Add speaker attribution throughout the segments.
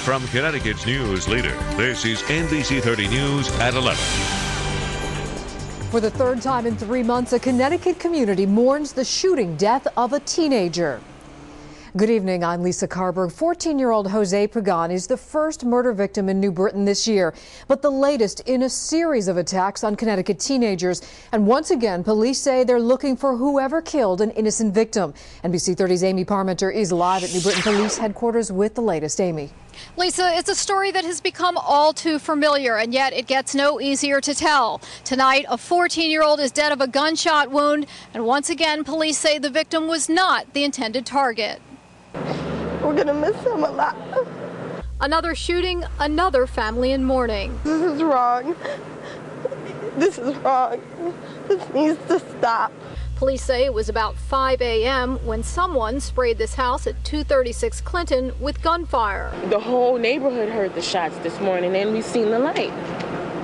Speaker 1: From Connecticut's news leader, this is NBC 30 News at 11.
Speaker 2: For the third time in 3 months, a Connecticut community mourns the shooting death of a teenager. Good evening, I'm Lisa Carberg. 14-year-old Jose Pagan is the first murder victim in New Britain this year, but the latest in a series of attacks on Connecticut teenagers. And once again, police say they're looking for whoever killed an innocent victim. NBC 30's Amy Parmenter is live at New Britain Police Headquarters with the latest. Amy.
Speaker 3: Lisa, it's a story that has become all too familiar, and yet it gets no easier to tell. Tonight, a 14-year-old is dead of a gunshot wound, and once again, police say the victim was not the intended target.
Speaker 4: We're gonna miss him a lot.
Speaker 3: Another shooting, another family in mourning.
Speaker 4: This is wrong. This is wrong. This needs to stop.
Speaker 3: Police say it was about 5 a.m. when someone sprayed this house at 236 Clinton with gunfire.
Speaker 5: The whole neighborhood heard the shots this morning, and we seen the light.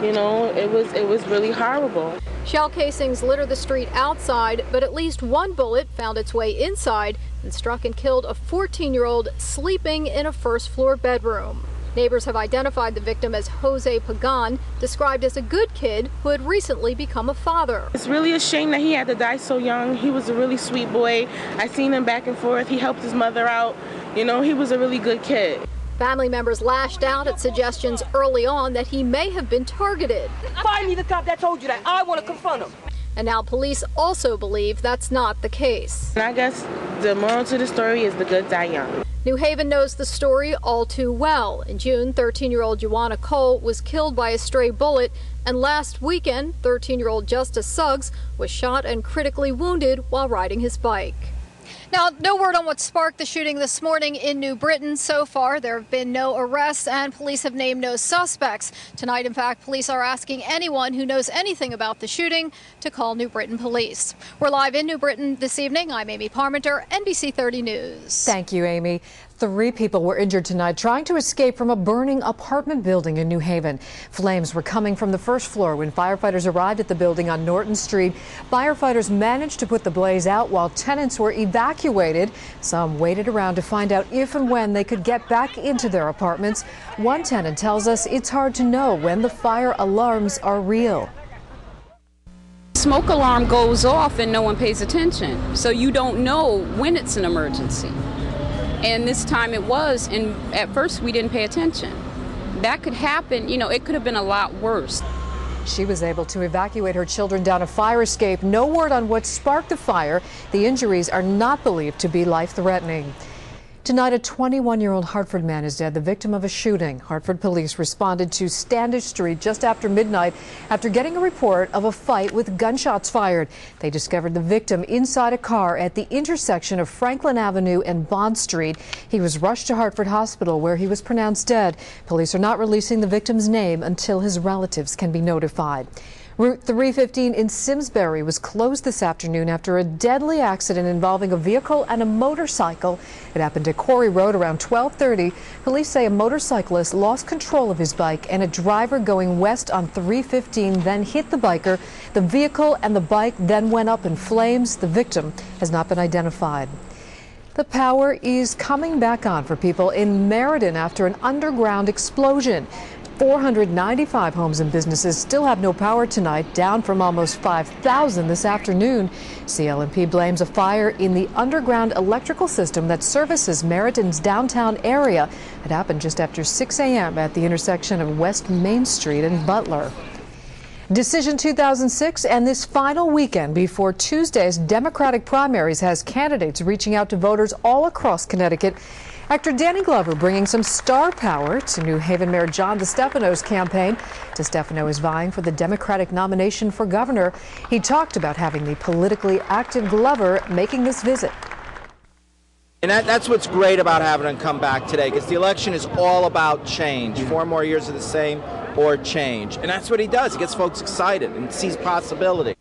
Speaker 5: You know, it was really horrible.
Speaker 3: Shell casings litter the street outside, but at least one bullet found its way inside and struck and killed a 14-year-old sleeping in a first-floor bedroom. Neighbors have identified the victim as Jose Pagan, described as a good kid who had recently become a father.
Speaker 5: It's really a shame that he had to die so young. He was a really sweet boy. I seen him back and forth. He helped his mother out. You know, he was a really good kid.
Speaker 3: Family members lashed out at suggestions early on that he may have been targeted.
Speaker 6: Find me the cop that told you that. I want to confront him.
Speaker 3: And now police also believe that's not the case.
Speaker 5: And I guess the moral to the story is the good die young.
Speaker 3: New Haven knows the story all too well. In June, 13-year-old Joanna Cole was killed by a stray bullet, and last weekend, 13-year-old Justice Suggs was shot and critically wounded while riding his bike. Now, no word on what sparked the shooting this morning in New Britain. So far, there have been no arrests, and police have named no suspects. Tonight, in fact, police are asking anyone who knows anything about the shooting to call New Britain Police. We're live in New Britain this evening. I'm Amy Parmenter, NBC 30 News.
Speaker 2: Thank you, Amy. 3 people were injured tonight trying to escape from a burning apartment building in New Haven. Flames were coming from the first floor when firefighters arrived at the building on Norton Street. Firefighters managed to put the blaze out while tenants were evacuated. Some waited around to find out if and when they could get back into their apartments. One tenant tells us it's hard to know when the fire alarms are real.
Speaker 7: Smoke alarm goes off and no one pays attention, so you don't know when it's an emergency. And this time it was, and at first we didn't pay attention. That could happen, you know, it could have been a lot worse.
Speaker 2: She was able to evacuate her children down a fire escape. No word on what sparked the fire. The injuries are not believed to be life-threatening. Tonight, a 21-year-old Hartford man is dead, the victim of a shooting. Hartford police responded to Standish Street just after midnight after getting a report of a fight with gunshots fired. They discovered the victim inside a car at the intersection of Franklin Avenue and Bond Street. He was rushed to Hartford Hospital, where he was pronounced dead. Police are not releasing the victim's name until his relatives can be notified. Route 315 in Simsbury was closed this afternoon after a deadly accident involving a vehicle and a motorcycle. It happened at Quarry Road around 12:30. Police say a motorcyclist lost control of his bike and a driver going west on 315 then hit the biker. The vehicle and the bike then went up in flames. The victim has not been identified. The power is coming back on for people in Meriden after an underground explosion. 495 homes and businesses still have no power tonight, down from almost 5,000 this afternoon. CLMP blames a fire in the underground electrical system that services Meriden's downtown area. It happened just after 6 a.m. at the intersection of West Main Street and Butler. Decision 2006 and this final weekend before Tuesday's Democratic primaries has candidates reaching out to voters all across Connecticut. Actor Danny Glover bringing some star power to New Haven Mayor John DeStefano's campaign. DeStefano is vying for the Democratic nomination for governor. He talked about having the politically active Glover making this visit.
Speaker 8: And that's what's great about having him come back today, because the election is all about change. 4 more years of the same or change. And that's what he does. He gets folks excited and sees possibility.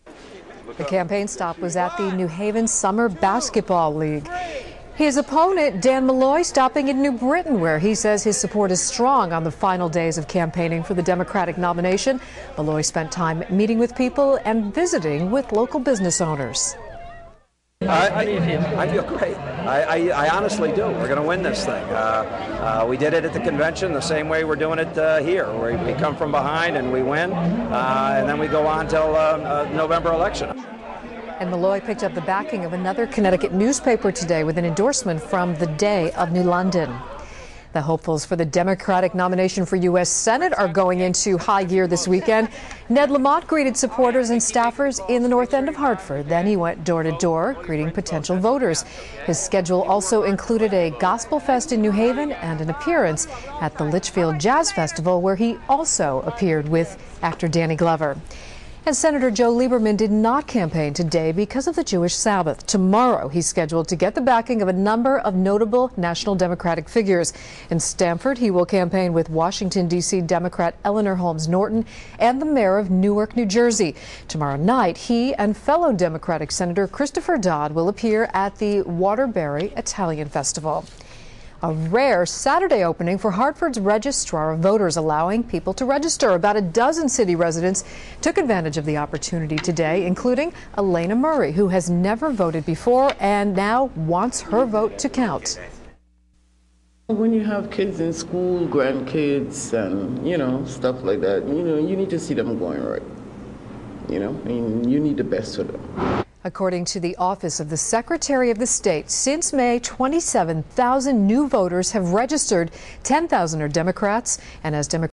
Speaker 2: The campaign stop was at the New Haven Summer Basketball League. His opponent, Dan Malloy, stopping in New Britain, where he says his support is strong on the final days of campaigning for the Democratic nomination. Malloy spent time meeting with people and visiting with local business owners.
Speaker 9: How do you feel? I feel great. I honestly do. We're going to win this thing. We did it at the convention the same way we're doing it here. We come from behind and we win, and then we go on till November election.
Speaker 2: And Malloy picked up the backing of another Connecticut newspaper today with an endorsement from the Day of New London. The hopefuls for the Democratic nomination for U.S. Senate are going into high gear this weekend. Ned Lamont greeted supporters and staffers in the North End of Hartford. Then he went door to door, greeting potential voters. His schedule also included a gospel fest in New Haven and an appearance at the Litchfield Jazz Festival, where he also appeared with actor Danny Glover. And Senator Joe Lieberman did not campaign today because of the Jewish Sabbath. Tomorrow, he's scheduled to get the backing of a number of notable national Democratic figures. In Stamford, he will campaign with Washington, D.C. Democrat Eleanor Holmes Norton and the mayor of Newark, New Jersey. Tomorrow night, he and fellow Democratic Senator Christopher Dodd will appear at the Waterbury Italian Festival. A rare Saturday opening for Hartford's Registrar of Voters, allowing people to register. About a dozen city residents took advantage of the opportunity today, including Elena Murray, who has never voted before and now wants her vote to count.
Speaker 10: When you have kids in school, grandkids, and, stuff like that, you need to see them going right. You need the best for them.
Speaker 2: According to the Office of the Secretary of the State, since May, 27,000 new voters have registered. 10,000 are Democrats, and as Democrats